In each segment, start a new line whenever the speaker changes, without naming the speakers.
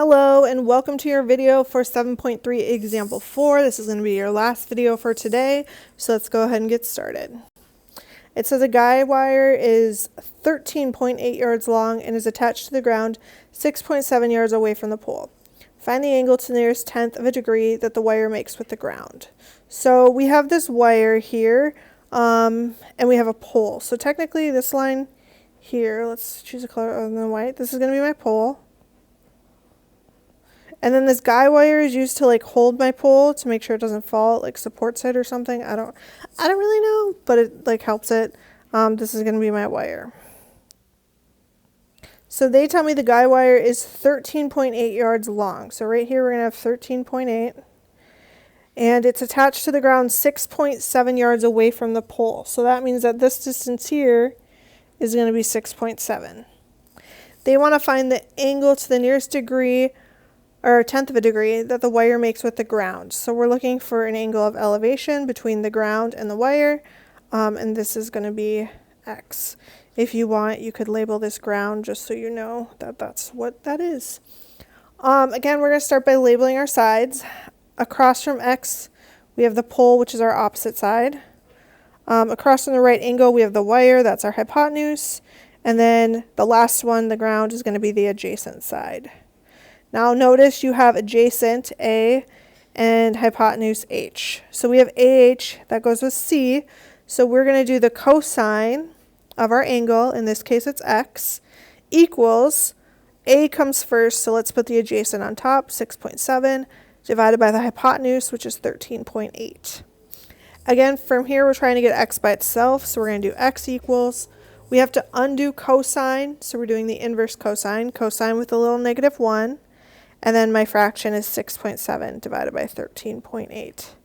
Hello and welcome to your video for 7.3 example 4. This is going to be your last video for today, so let's go ahead and get started. It says a guy wire is 13.8 yards long and is attached to the ground 6.7 yards away from the pole. Find the angle to the nearest tenth of a degree that the wire makes with the ground. So we have this wire here and we have a pole. So technically this line here, let's choose a color other than white. This is going to be my pole. And then this guy wire is used to like hold my pole to make sure it doesn't fall, it like supports it or something. I don't really know, but it like helps it. This is going to be my wire. So they tell me the guy wire is 13.8 yards long. So right here we're going to have 13.8. And it's attached to the ground 6.7 yards away from the pole. So that means that this distance here is going to be 6.7. They want to find the angle to the nearest degree or a tenth of a degree that the wire makes with the ground. So we're looking for an angle of elevation between the ground and the wire, and this is going to be X. If you want, you could label this ground just so you know that that's what that is. Again, we're going to start by labeling our sides. Across from X, we have the pole, which is our opposite side. Across from the right angle, we have the wire, that's our hypotenuse. And then the last one, the ground, is going to be the adjacent side. Now notice you have adjacent A and hypotenuse H. So we have AH, that goes with C. So we're going to do the cosine of our angle, in this case it's X, equals, A comes first, so let's put the adjacent on top, 6.7, divided by the hypotenuse, which is 13.8. Again, from here we're trying to get X by itself, so we're going to do X equals, we have to undo cosine, so we're doing the inverse cosine, cosine with a little -1. And then my fraction is 6.7 divided by 13.8.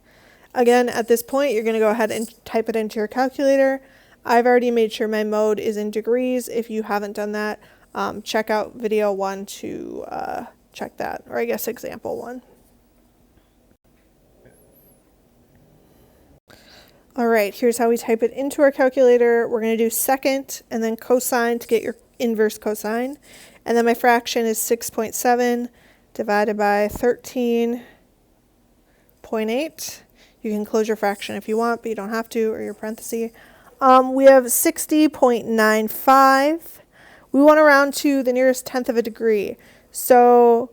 Again, at this point, you're going to go ahead and type it into your calculator. I've already made sure my mode is in degrees. If you haven't done that, check out video 1 to check that, or I guess example 1. All right, here's how we type it into our calculator. We're going to do second and then cosine to get your inverse cosine. And then my fraction is 6.7 divided by 13.8. You can close your fraction if you want, but you don't have to, or your parenthesis. We have 60.95. We want to round to the nearest tenth of a degree. So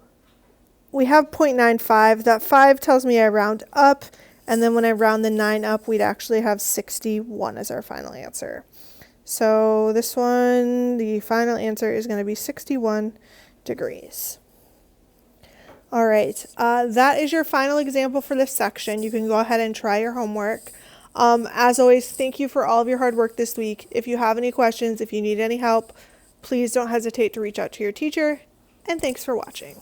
we have 0.95. That 5 tells me I round up, and then when I round the 9 up, we'd actually have 61 as our final answer. So this one, the final answer is going to be 61 degrees. All right, that is your final example for this section. You can go ahead and try your homework. As always, thank you for all of your hard work this week. If you have any questions, if you need any help, please don't hesitate to reach out to your teacher, and thanks for watching.